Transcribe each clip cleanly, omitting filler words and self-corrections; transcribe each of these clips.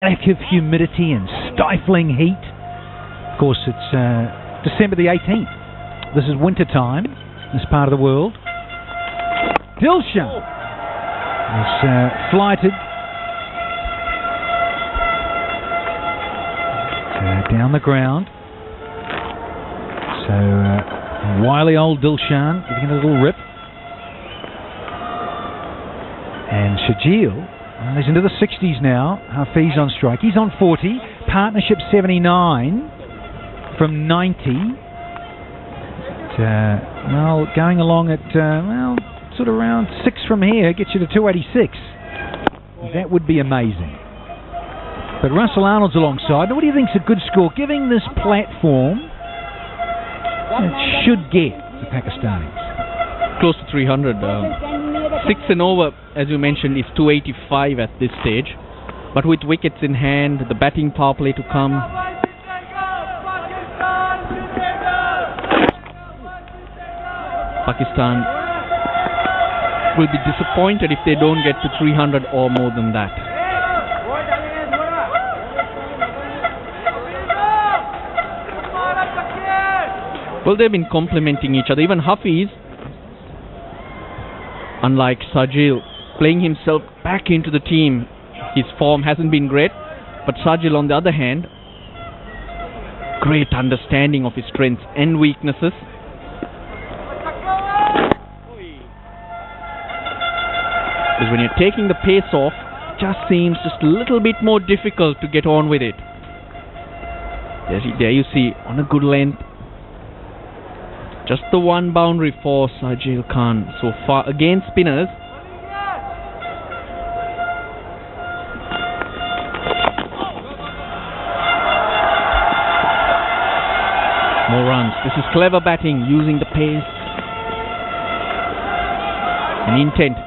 lack of humidity and stifling heat. Of course, it's December the 18th. This is winter time in this part of the world. Dilshan is flighted down the ground. So wily old Dilshan giving it a little rip. And Shahid, he's into the 60s now. Hafiz on strike. He's on 40. Partnership 79 from 90. But, going along at, sort of around 6 from here gets you to 286. That would be amazing. But Russell Arnold's alongside. Now, what do you think's a good score? Giving this platform, it should get the Pakistanis. Close to 300. 6 and over, as you mentioned, is 285 at this stage. But with wickets in hand, the batting power play to come. Pakistan will be disappointed if they don't get to 300 or more than that. Well, they've been complementing each other. Even Hafiz, unlike Shahid, playing himself back into the team. His form hasn't been great, but Shahid, on the other hand, great understanding of his strengths and weaknesses. Because when you're taking the pace off, it just seems just a little bit more difficult to get on with it. There you see, on a good length. Just the one boundary for Shahid Khan so far against spinners. More runs. This is clever batting, using the pace and intent.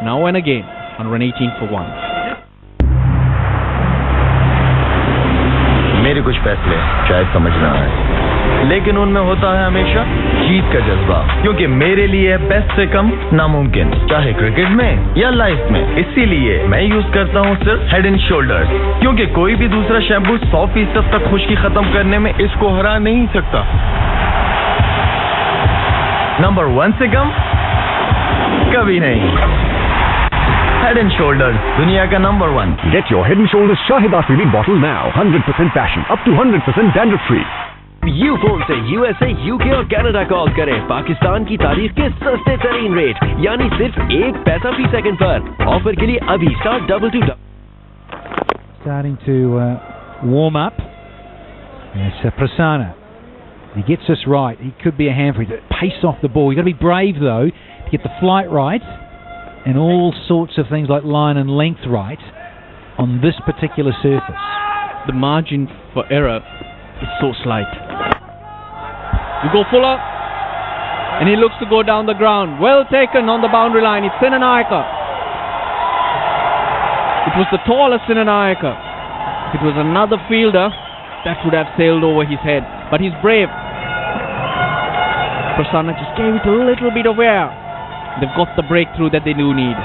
Now and again on run 18 for 1. मेरे कुछ फैसले शायद समझ ना आए, लेकिन उनमें होता है हमेशा जीत का जज्बा, क्योंकि मेरे लिए बेस्ट से कम नामुमकिन, चाहे क्रिकेट में या लाइफ में। इसीलिए मैं यूज करता हूँ सिर्फ हेड एंड शोल्डर्स, क्योंकि कोई भी दूसरा शैम्पू 100% तक खुश्की खत्म करने में इसको हरा नहीं सकता। नंबर 1 से कम कभी नहीं। Head and Shoulders, दुनिया का number 1. Get your Head and Shoulders Shahid Afili bottle now. 100% fashion, up to 100% dandruff free. You phone से USA, UK और कनाडा कॉल करें। पाकिस्तान की तारीख के सस्ते तरीन रेट, यानी सिर्फ 1 पैसा फी सेकंड पर। ऑफर के लिए अभी star 222. Starting to warm up. Yes, Prasanna. He gets this right. He could be a handful. Pace off the ball. You've got to be brave though to get the flight right. And all sorts of things like line and length right on this particular surface. The margin for error is so slight. You go Fuller, and he looks to go down the ground. Well taken on the boundary line. It's Senanayaka. It was the taller Senanayaka. If it was another fielder, that would have sailed over his head. But he's brave. Prasanna just gave it a little bit of air. They've got the breakthrough that they do need.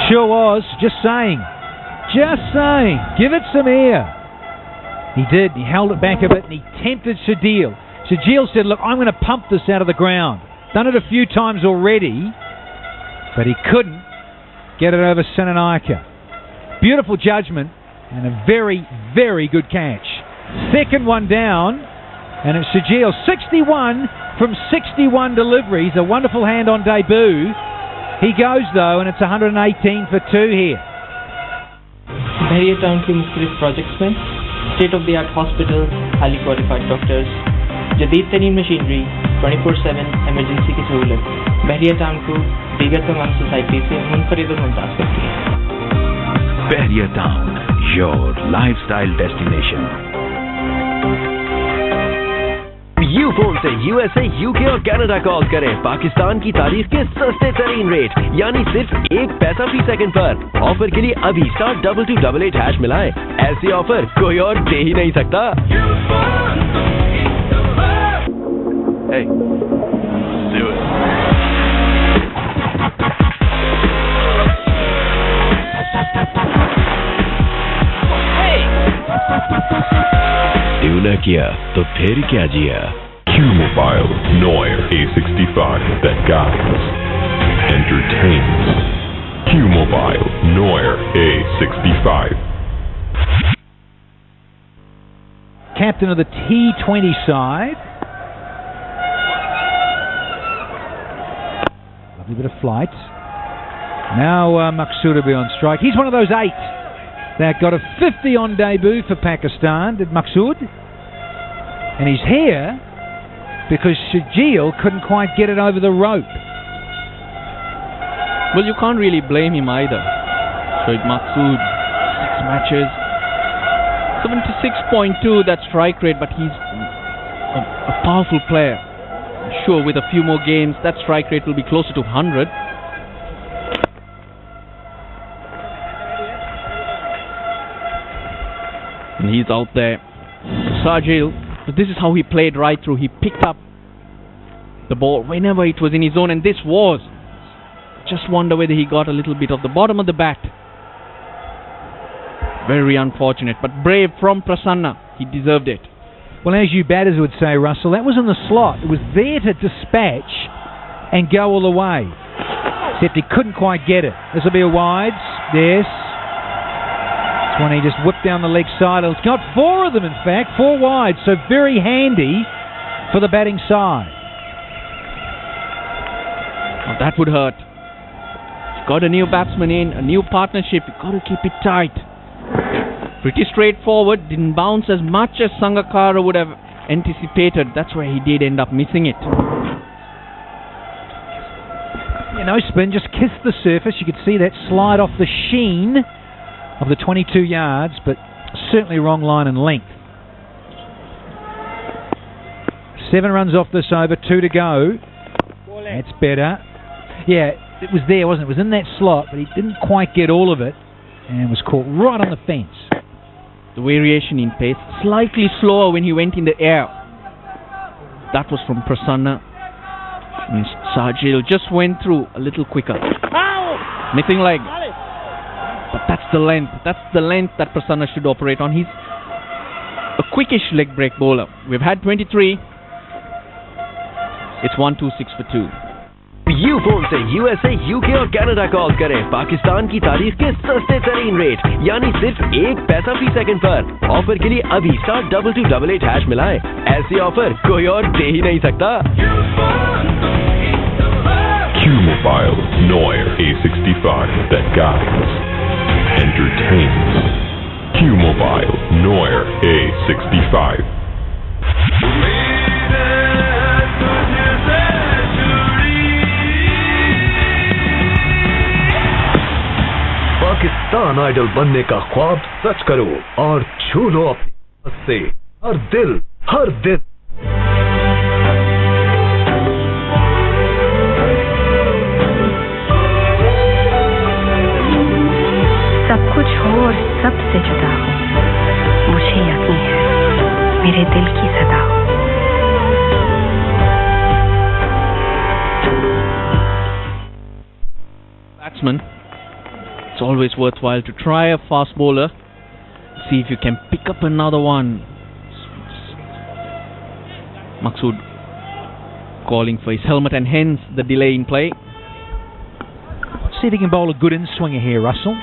Sure was. Just saying. Just saying. Give it some air. He did. He held it back a bit and he tempted Shahid. Shahid said, look, I'm going to pump this out of the ground. Done it a few times already, but he couldn't get it over Senanayaka. Beautiful judgment and a very, very good catch. Second one down, and it's Shahid. 61 from 61 deliveries. A wonderful hand on debut. He goes though, and it's 118 for 2 here. Bahria town के मुख्तलिफ projects में state of the art hospital, highly qualified doctors, जदीद तरीन machinery, 24/7 emergency की सहूलत बहरिया town को दीगर तमाम सोसाइटी से मुनफरिद और मुमताज़ करती है। Bahria town, your lifestyle destination. Ufone से USA, UK और कनाडा कॉल करें। पाकिस्तान की तारीख के सस्ते तरीन रेट, यानी सिर्फ 1 पैसा फी सेकंड पर। ऑफर के लिए अभी स्टार 2288 हैश मिलाएं। ऐसी ऑफर कोई और दे ही नहीं सकता। Hey, do it. पैदा किया तो फिर क्या जिया. Q-Mobile Noir A65 that guides, entertains. Q-Mobile Noir A65. Captain of the T20 side. Lovely bit of flight. Now Maqsood will be on strike. He's one of those 8 that got a 50 on debut for Pakistan, did Maqsood. And he's here because Shahid couldn't quite get it over the rope. Well, you can't really blame him either. Shahid Maqsood, 6 matches, 76.2, that strike rate, but he's a powerful player. Sure, with a few more games, that strike rate will be closer to 100. And he's out there. Shahid, but this is how he played right through. He picked up the ball whenever it was in his zone, and this was. Just wonder whether he got a little bit of the bottom of the bat. Very unfortunate, but brave from Prasanna. He deserved it. Well, as you batters would say, Russell, that was in the slot. It was there to dispatch and go all the way. Except he couldn't quite get it. This will be a wides. Yes. This one he just whipped down the leg side. It's got 4 of them, in fact. 4 wides. So very handy for the batting side. Now that would hurt. You've got a new batsman in, a new partnership. You've got to keep it tight. Pretty straightforward. Didn't bounce as much as Sangakkara would have anticipated. That's where he did end up missing it. You know, spin just kissed the surface. You could see that slide off the sheen of the 22 yards, but certainly wrong line and length. 7 runs off this over, 2 to go. That's better. Yeah, it was there, wasn't it? It was in that slot, but he didn't quite get all of it and was caught right on the fence. The variation in pace, slightly slower when he went in the air. That was from Prasanna. And Shahid just went through a little quicker. Missing leg. But that's the length. That's the length that Prasanna should operate on. He's a quickish leg break bowler. We've had 23. It's 1-2-6 for 2. You phone से USA, UK और Canada call करें पाकिस्तान की तारीख के सस्ते तरीन rate, यानी सिर्फ 1 पैसा फी सेकंड पर। ऑफर के लिए अभी *2288# मिलाएं। ऐसी ऑफर कोई और दे ही नहीं सकता। Q-Mobile Noir A65 that guides, entertains. Q-Mobile Noir A65. Pakistan idol बनने का ख्वाब सच करो और छू लो अपनी से हर दिल हर दिन। सब कुछ हो और सबसे जुदा हो, मुझे यकीन है मेरे दिल की सदा हो। Batsman, it's always worthwhile to try a fast bowler, see if you can pick up another one. Maqsood calling for his helmet and hence the delay in play. Let's see if he can bowl a good in-swinger here, Russell.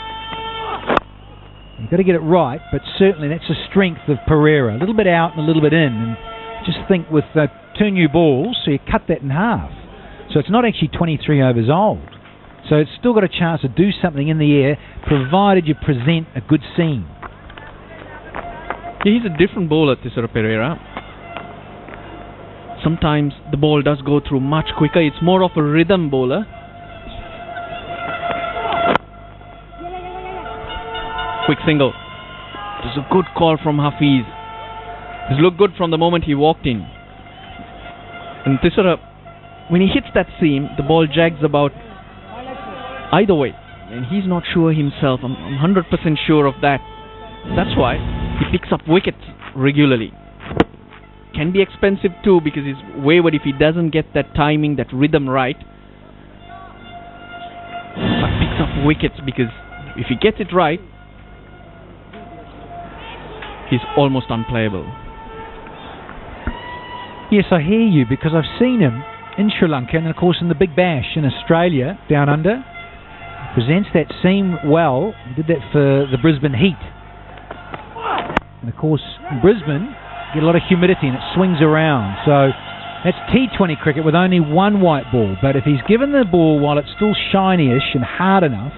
You've got to get it right, but certainly that's a strength of Pereira. A little bit out and a little bit in. And just think with 2 new balls, so you cut that in half. So it's not actually 23 overs old. So it's still got a chance to do something in the air, provided you present a good scene. Yeah, he's a different bowler, Tisara Pereira. Sometimes the ball does go through much quicker. It's more of a rhythm bowler. Quick single. It was a good call from Hafiz. He's looked good from the moment he walked in. And Tisara, when he hits that seam, the ball jags about either way, and he's not sure himself. I'm 100% sure of that. That's why he picks up wickets regularly. Can be expensive too because he's wayward if he doesn't get that timing, that rhythm right. But picks up wickets because if he gets it right, he's almost unplayable. Yes, I hear you, because I've seen him in Sri Lanka and, of course, in the Big Bash in Australia, down under. Presents that seam well. He did that for the Brisbane Heat. And, of course, in Brisbane, you get a lot of humidity and it swings around. So that's T20 cricket with only one white ball. But if he's given the ball while it's still shiny-ish and hard enough,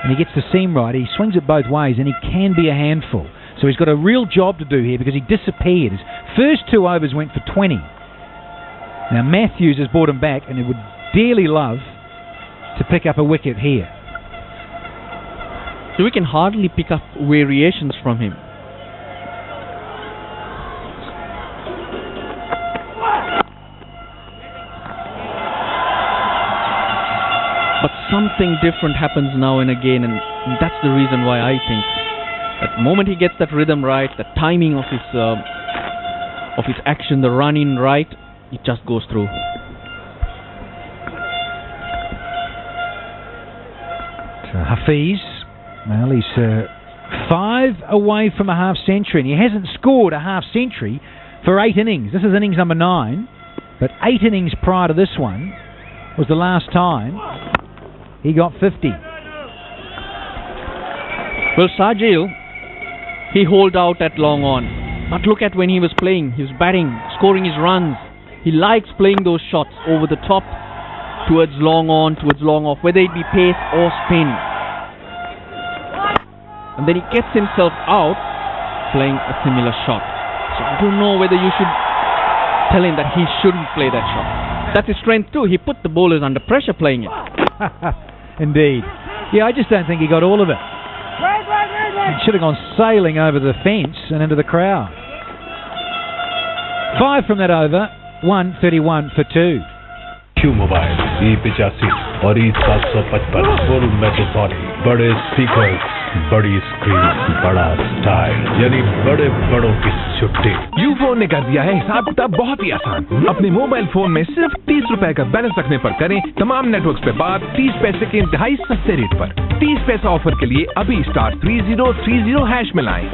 and he gets the seam right, he swings it both ways and he can be a handful. So he's got a real job to do here because he disappeared. His first 2 overs went for 20. Now Matthews has brought him back and he would dearly love to pick up a wicket here. So we can hardly pick up variations from him. But something different happens now and again, and that's the reason why I think that the moment he gets that rhythm right, the timing of his action, the run in right, it just goes through. So Hafiz, well, he's 5 away from a half century, and he hasn't scored a half century for 8 innings. This is innings number 9, but 8 innings prior to this one was the last time he got 50. Well, Shahid, he holed out at long on. But look at when he was playing. He was batting, scoring his runs. He likes playing those shots over the top, towards long on, towards long off, whether it be pace or spin. And then he gets himself out playing a similar shot. So I don't know whether you should tell him that he shouldn't play that shot. That's his strength too. He put the bowlers under pressure playing it. Indeed. Yeah, I just don't think he got all of it. He should have gone sailing over the fence and into the crowd. 5 from that over, 131 for 2. Q mobile E85 और E755 full मेटासोनिक, बड़े speaker, बड़ी screen, बड़ा style, यानी बड़े बड़ों की छुट्टी। यूफोन ने कर दिया है हिसाब किताब बहुत ही आसान। अपने मोबाइल फोन में सिर्फ 30 रुपए का बैलेंस रखने पर करें तमाम नेटवर्क्स पे बात 30 पैसे के इंतहाई सस्ते रेट पर। 30 पैसा ऑफर के लिए अभी *3030# मिलाएं।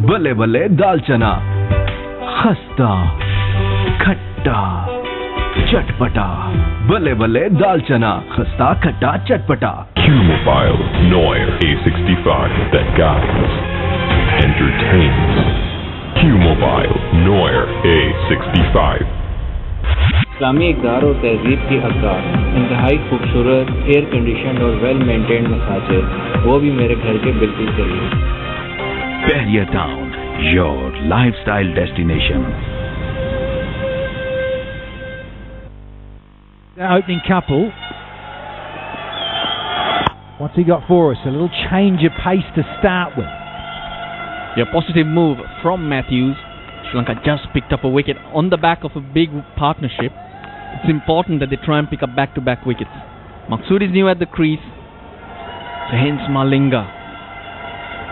बल्ले बल्ले दाल चना, खस्ता, खट्टा, चटपटा। बल्ले बल्ले दाल चना, खस्ता, खट्टा, चटपटा। Q-Mobile Noir A65 that guides, entertains. Q-Mobile Noir A65. इस्लामी इक़दार और तहजीब की हक़दार, इंतहाई खूबसूरत, एयर कंडीशन और वेल मेंटेन्ड मसाजिद, वो भी मेरे घर के बिल्कुल करीब। Bahria Town, your lifestyle destination. The opening couple. What's he got for us? A little change of pace to start with. Yeah, positive move from Matthews. Sri Lanka just picked up a wicket on the back of a big partnership. It's important that they try and pick up back-to-back wickets. Maqsood is new at the crease, so hence Malinga.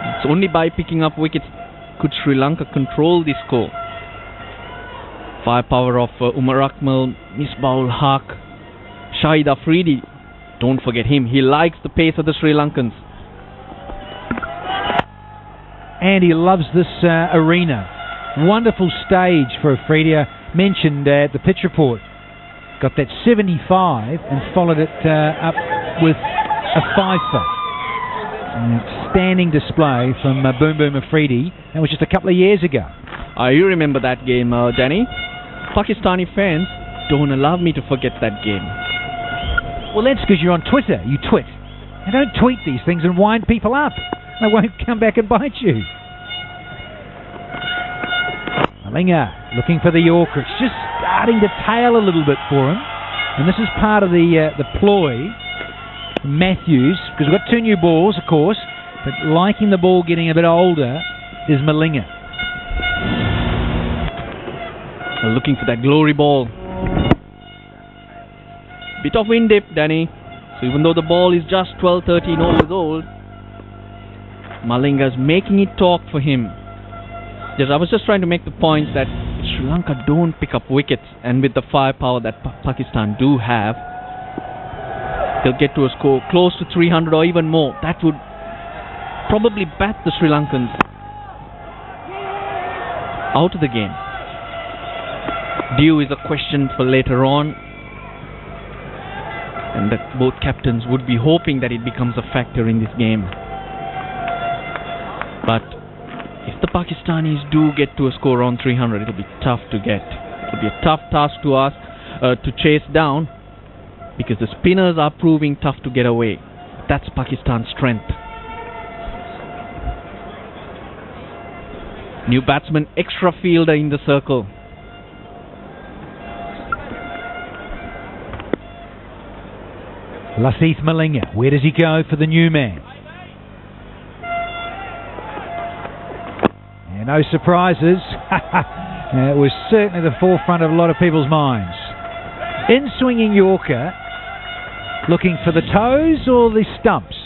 It's only by picking up wickets could Sri Lanka control the score. Firepower of Umar Akmal, Misbah-ul Haq, Shahid Afridi. Don't forget him. He likes the pace of the Sri Lankans. And he loves this arena. Wonderful stage for Afridi. Mentioned at the pitch report. Got that 75 and followed it up with a 5-for. An outstanding display from Boom Boom Afridi. That was just a couple of years ago. You remember that game, Danny? Pakistani fans don't allow me to forget that game. Well, that's because you're on Twitter. You twit. And don't tweet these things and wind people up. They won't come back and bite you. Malinga looking for the Yorker. It's just starting to tail a little bit for him. And this is part of the ploy. Matthews, because we've got 2 new balls, of course, but liking the ball getting a bit older is Malinga. Looking for that glory ball. Bit of wind dip, Danny. So even though the ball is just 12-13 years old, Malinga's making it talk for him. I was just trying to make the point that Sri Lanka don't pick up wickets, and with the firepower that Pakistan do have, they'll get to a score close to 300 or even more. That would probably bat the Sri Lankans. out of the game. Due is a question for later on, and that both captains would be hoping that it becomes a factor in this game. But if the Pakistanis do get to a score on 300, it'll be tough to get. It'll be a tough task to us to chase down, because the spinners are proving tough to get away. That's Pakistan's strength. New batsman, extra fielder in the circle. Lasith Malinga, where does he go for the new man? Yeah, no surprises. It was certainly the forefront of a lot of people's minds. In swinging Yorker, looking for the toes or the stumps?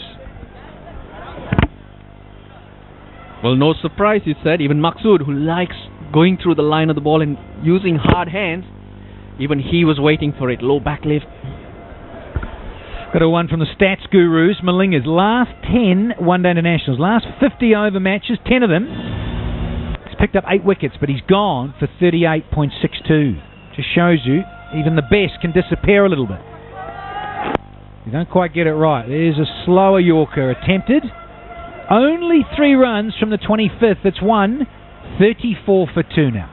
Well, no surprise, he said. Even Maqsood, who likes going through the line of the ball and using hard hands, even he was waiting for it. Low back lift. Got a one from the stats gurus. Malinga's last 10 one-day internationals, last 50 over matches, 10 of them. He's picked up 8 wickets, but he's gone for 38.62. Just shows you, even the best can disappear a little bit. You don't quite get it right. There's a slower Yorker attempted. Only 3 runs from the 25th. It's 1, 34 for 2 now.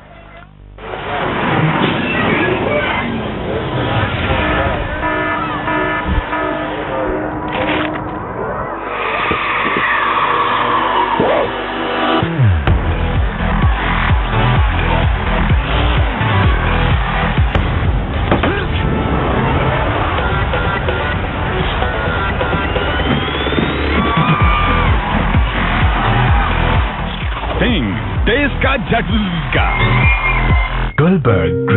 झटका गुलबर्ग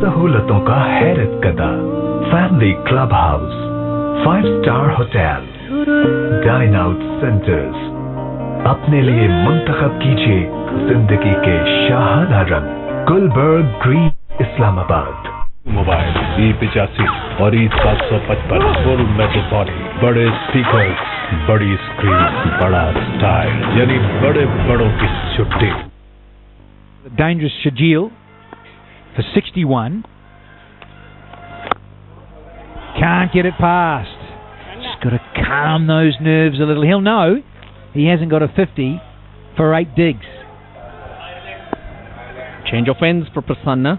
सहूलतों का हैरत कदा family club house 5-star hotel dine out centres अपने लिए मुंतखब कीजिए जिंदगी के शाहाना रंग Gulberg green Islamabad mobile E85 और E755 फुल मेटल बॉडी बड़े स्पीकर बड़ी स्क्रीन बड़ा स्टाइल यानी बड़े बड़ों की छुट्टी. Dangerous Shahid for 61. Can't get it past. Just got to calm those nerves a little. He'll know he hasn't got a 50 for 8 digs. Change of ends for Prasanna.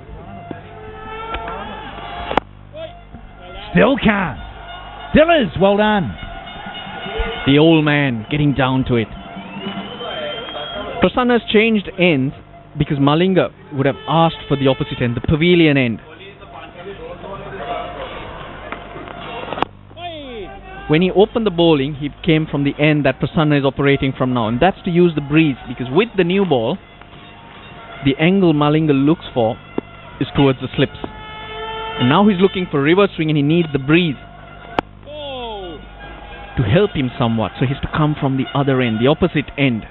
Still can't. Dillers, well done. The old man getting down to it. Prasanna's changed ends because Malinga would have asked for the opposite end, the pavilion end. When he opened the bowling, he came from the end that Prasanna is operating from now, and that's to use the breeze, because with the new ball, the angle Malinga looks for is towards the slips. And now he's looking for reverse swing and he needs the breeze to help him somewhat. So he has to come from the other end, the opposite end.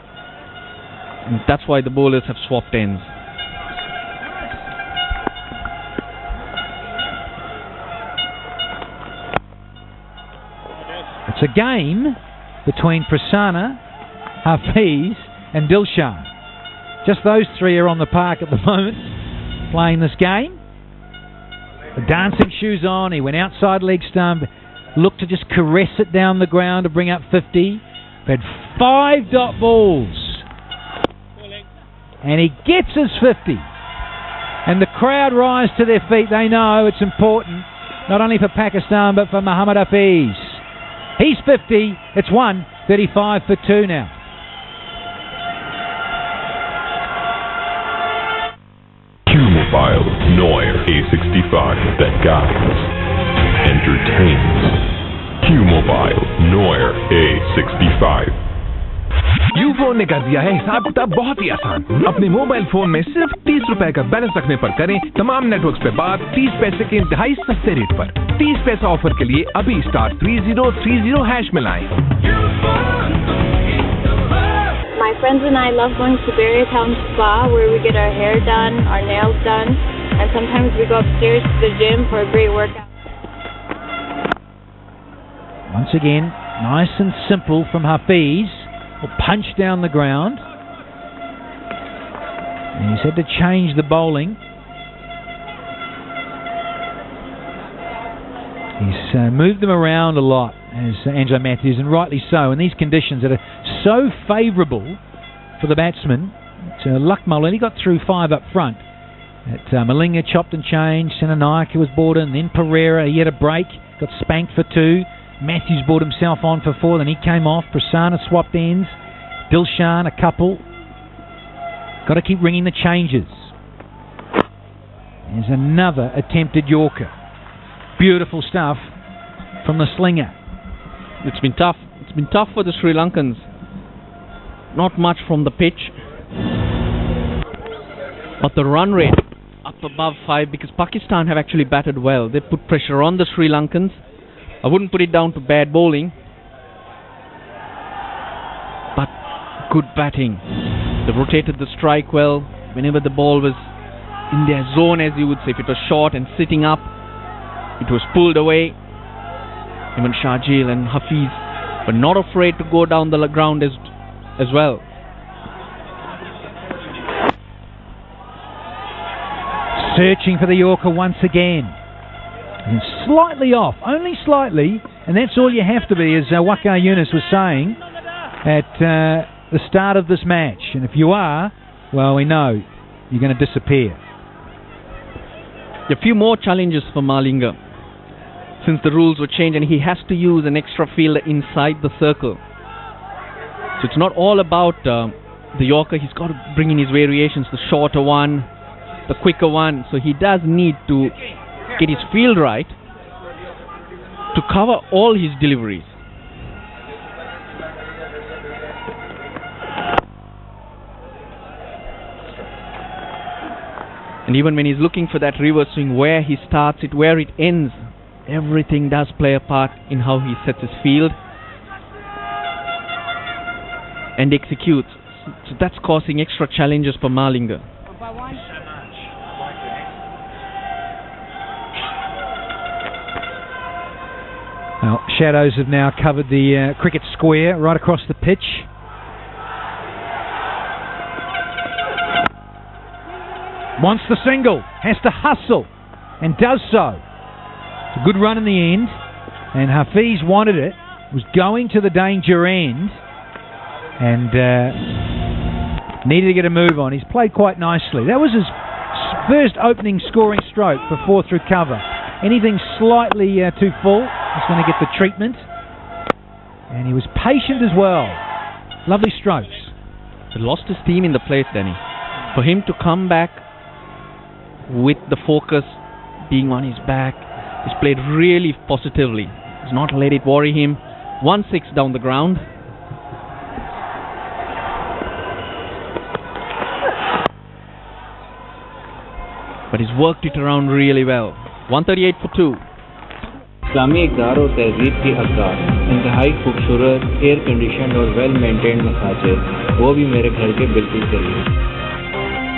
And that's why the bowlers have swapped ends. It's a game between Prasanna, Hafiz and Dilshan. Just those 3 are on the park at the moment playing this game. The dancing shoes on, he went outside leg stump, looked to just caress it down the ground to bring up 50. Had 5 dot balls. And he gets his 50. And the crowd rise to their feet. They know it's important, not only for Pakistan, but for Mohammad Hafiz. He's 50. It's 1, 35 for 2 now. Q-Mobile Noir A65 that guides, entertains. Q-Mobile Noir A65. Ufone ने कर दिया है हिसाब किताब बहुत ही आसान. अपने mobile phone में सिर्फ 30 रुपए का बैलेंस रखने पर करें तमाम नेटवर्क्स पे बात 30 पैसे के इंतहाई सस्ते रेट पर. 30 पैसा ऑफर के लिए अभी *3030# मिलाएं. My friends and I love going to Barrier Town Spa, where we get our hair done, our nails done, and sometimes we go upstairs to the gym for a great workout. Once again, nice and simple from Hafiz. Will punch down the ground. And he's had to change the bowling. He's moved them around a lot, as Angelo Matthews, and rightly so, in these conditions that are so favourable for the batsman. Luckmull only got through 5 up front. Malinga chopped and changed, Senanayake was brought in, then Pereira, he had a break, got spanked for 2. Matthews brought himself on for 4, then he came off. Prasanna swapped ends. Dilshan, a couple. Got to keep ringing the changes. There's another attempted Yorker. Beautiful stuff from the slinger. It's been tough. It's been tough for the Sri Lankans. Not much from the pitch. But the run rate up above 5, because Pakistan have actually batted well. They put pressure on the Sri Lankans. I wouldn't put it down to bad bowling, but good batting. They rotated the strike well. Whenever the ball was in their zone, as you would say, if it was short and sitting up, it was pulled away. Even Shahid and Hafiz were not afraid to go down the ground as well. Searching for the Yorker once again. And slightly off, only slightly, and that's all you have to be, as Waqar Younis was saying at the start of this match. And if you are, well, we know you're going to disappear. A few more challenges for Malinga, since the rules were changed and he has to use an extra fielder inside the circle. So it's not all about the Yorker. He's got to bring in his variations, the shorter one, the quicker one. So he does need to get his field right to cover all his deliveries. And even when he's looking for that reverse swing, where he starts it, where it ends, everything does play a part in how he sets his field and executes. So that's causing extra challenges for Malinga. Well, shadows have now covered the cricket square right across the pitch. Wants the single, has to hustle, and does so. It's a good run in the end, and Hafiz wanted it, was going to the danger end, and needed to get a move on. He's played quite nicely. That was his first opening scoring stroke for 4 through cover. Anything slightly too full, he's going to get the treatment. And he was patient as well. Lovely strokes. He lost his team in the place, Danny. For him to come back with the focus being on his back, he's played really positively. He's not let it worry him. 1-6 down the ground. But he's worked it around really well. 138 for 2. इस्लामी इक़दार और तहजीब की अक्कार, इंतहाई खूबसूरत, air condition और well maintained मसाजिद, वो भी मेरे घर के बिल्कुल करीब।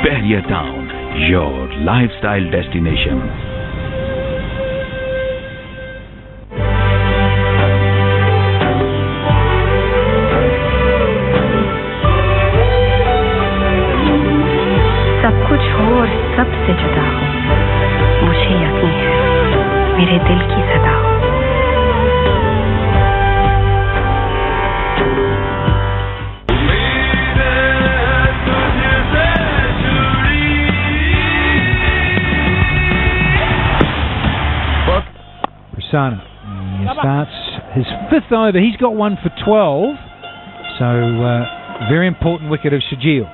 Bahria Town, your lifestyle destination. सब कुछ हो और सबसे जुदा हो, मुझे यकीन है मेरे दिल की सदा हो। Prasanna, he starts his 5th over. He's got 1 for 12, so very important wicket of Shahid.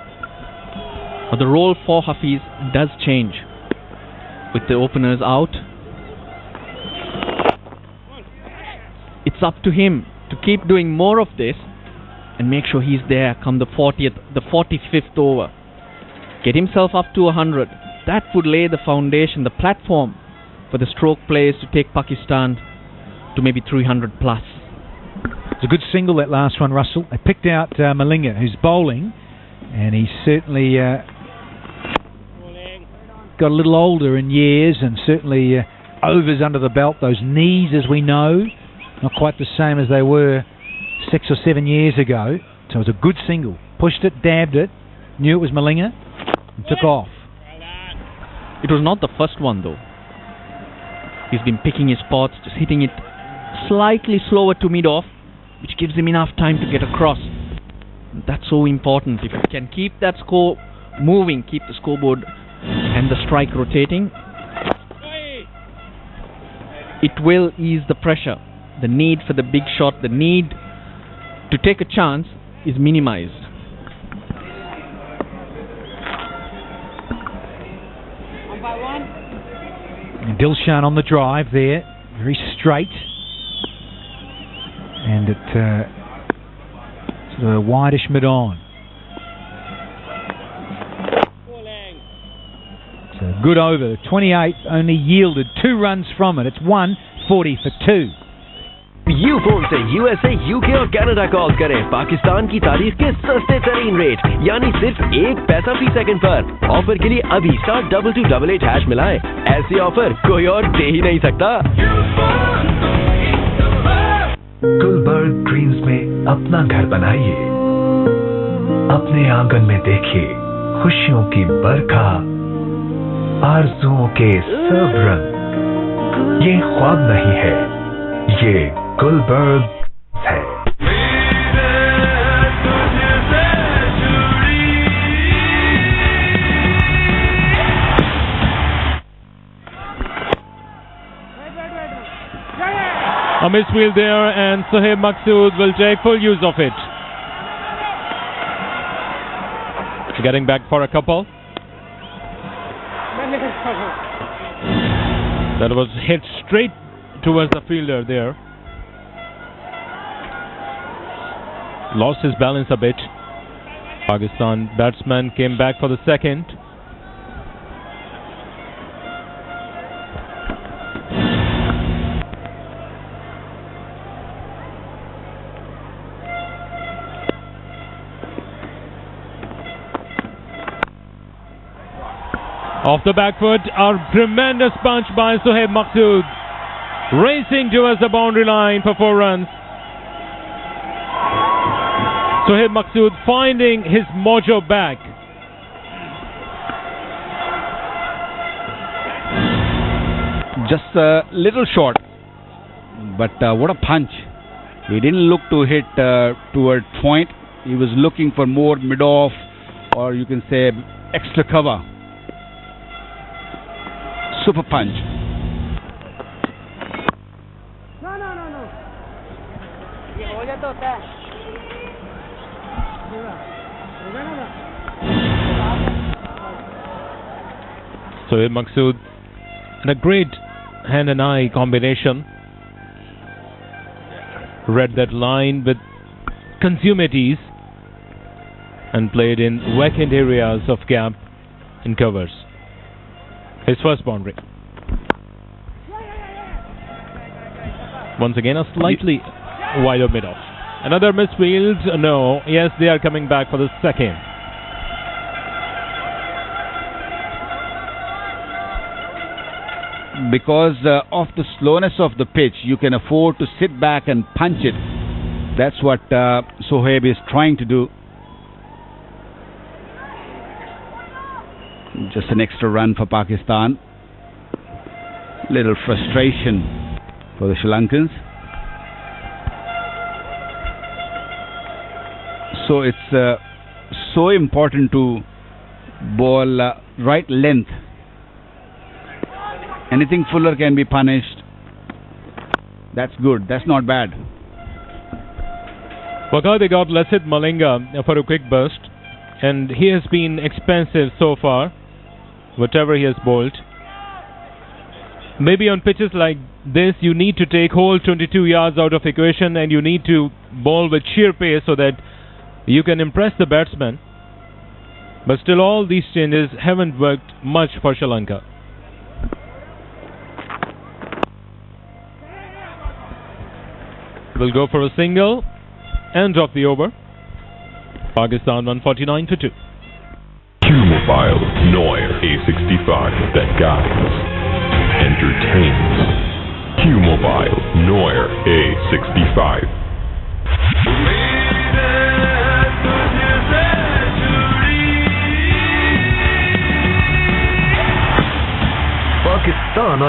But the role for Hafiz does change with the openers out. It's up to him to keep doing more of this and make sure he's there come the 45th over. Get himself up to 100. That would lay the foundation, the platform for the stroke players to take Pakistan to maybe 300 plus. It's a good single, that last one, Russell. They picked out Malinga, who's bowling, and he's certainly got a little older in years, and certainly overs under the belt. Those knees, as we know, not quite the same as they were 6 or 7 years ago. So it was a good single. Pushed it, dabbed it, knew it was Malinga. and took off. It was not the first one though. He's been picking his spots, just hitting it slightly slower to mid-off, which gives him enough time to get across. That's so important. If you can keep that score moving, keep the scoreboard and the strike rotating, it will ease the pressure. The need for the big shot, the need to take a chance is minimized. Dilshan on the drive there, very straight, and it sort of a wideish mid-on. It's a good over. 28 only yielded 2 runs from it. It's 140 for 2. You phone से USA, UK और Canada call करें पाकिस्तान की तारीख के सस्ते तरीन rate, यानी सिर्फ 1 पैसा फी सेकंड पर। ऑफर के लिए अभी *2288# मिलाएं। ऐसी ऑफर कोई और दे ही नहीं सकता। गुलबर्ग ग्रीन्स में अपना घर बनाइए, अपने आंगन में देखिए खुशियों की बरखा, आरज़ुओं के सब रंग। ये ख्वाब नहीं है, ये गुलबर्ग है। A misfield there, and Shahid Maqsood will take full use of it. Getting back for a couple. That was hit straight towards the fielder there. Lost his balance a bit. Pakistan batsman came back for the second. Off the back foot, a tremendous punch by Shahid Maqsood, racing towards the boundary line for 4 runs. Shahid Maqsood finding his mojo back. Just a little short, but what a punch. He didn't look to hit toward point. He was looking for more mid-off, or you can say extra cover. Super punch. Shahid Maqsood in a great hand and eye combination. Read that line with consummate ease and played in vacant areas of gap in covers. His first boundary. Once again a slightly wider mid-off. Another misfield. No. Yes, they are coming back for the second. Because of the slowness of the pitch, you can afford to sit back and punch it. That's what Sohaib is trying to do. Just an extra run for Pakistan. Little frustration for the Sri Lankans. So it's so important to bowl right length. Anything fuller can be punished. That's good. That's not bad. Waka, they got Lasit Malinga for a quick burst, and he has been expensive so far, whatever he has bowled. Maybe on pitches like this, you need to take whole 22 yards out of equation, and you need to bowl with sheer pace so that you can impress the batsman. But still, all these changes haven't worked much for Sri Lanka. Will go for a single. End of the over. Pakistan 149 for 2. Q-Mobile Noir A65 that guides, entertains. Q-Mobile Noir A65.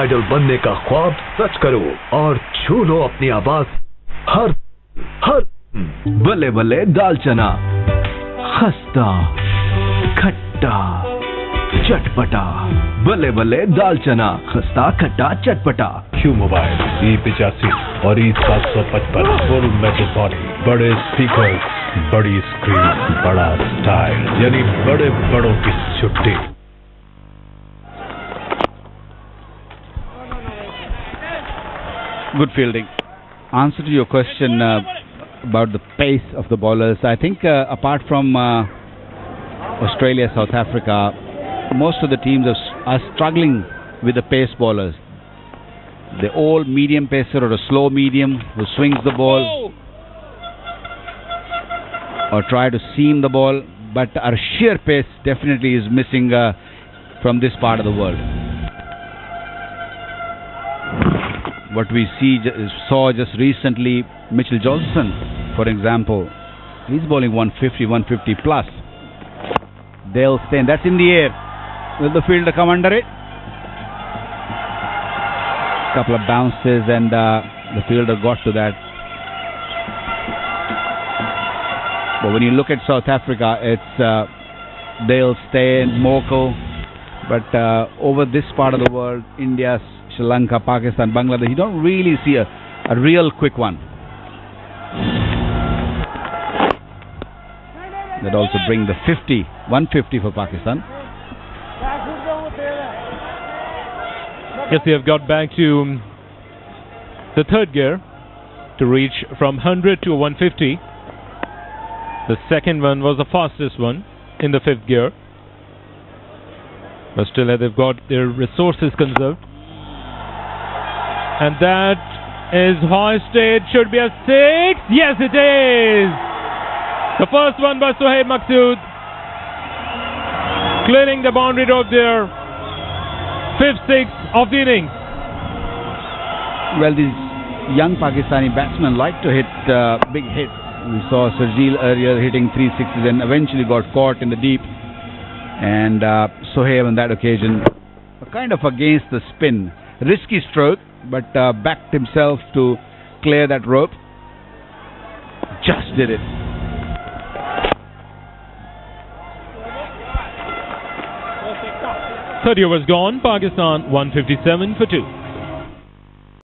Idol बनने का ख्वाब सच करो और छू लो अपनी आवाज हर बल्ले बल्ले दाल चना, खस्ता खट्टा चटपटा। बल्ले बल्ले दाल चना, खस्ता खट्टा चटपटा। क्यू मोबाइल E85 और E755 फुल मेटल बॉडी, बड़े स्पीकर, बड़ी स्क्रीन, बड़ा स्टाइल, यानी बड़े बड़ों की छुट्टी। Good fielding. Answer to your question about the pace of the bowlers, I think apart from Australia, South Africa, most of the teams are struggling with the pace bowlers. The old medium pacer or a slow medium who swings the ball or try to seam the ball, but our sheer pace definitely is missing from this part of the world. What we saw just recently, Mitchell Johnson, for example, he's bowling 150, 150 plus. They'll stay, and that's in the air. Will the fielder come under it? Couple of bounces, and the fielder got to that. But when you look at South Africa, it's Dale Steyn, Moko. But over this part of the world, India, Sri Lanka, Pakistan, Bangladesh, you don't really see a real quick one. That also bring the 50, 150 for Pakistan. Yes, they have got back to the third gear to reach from 100 to 150. The second one was the fastest one in the fifth gear. But still they've got their resources conserved. And that is hoisted. Should be a 6. Yes, it is. The first one by Sohaib Maqsood. Clearing the boundary rope there. 5th, 6th of the innings. Well, these young Pakistani batsmen like to hit big hits. We saw Sarjeel earlier hitting 360s and eventually got caught in the deep. And Sohaib on that occasion kind of against the spin. Risky stroke, but backed himself to clear that rope. Just did it. 30 overs gone. Pakistan 157 for 2.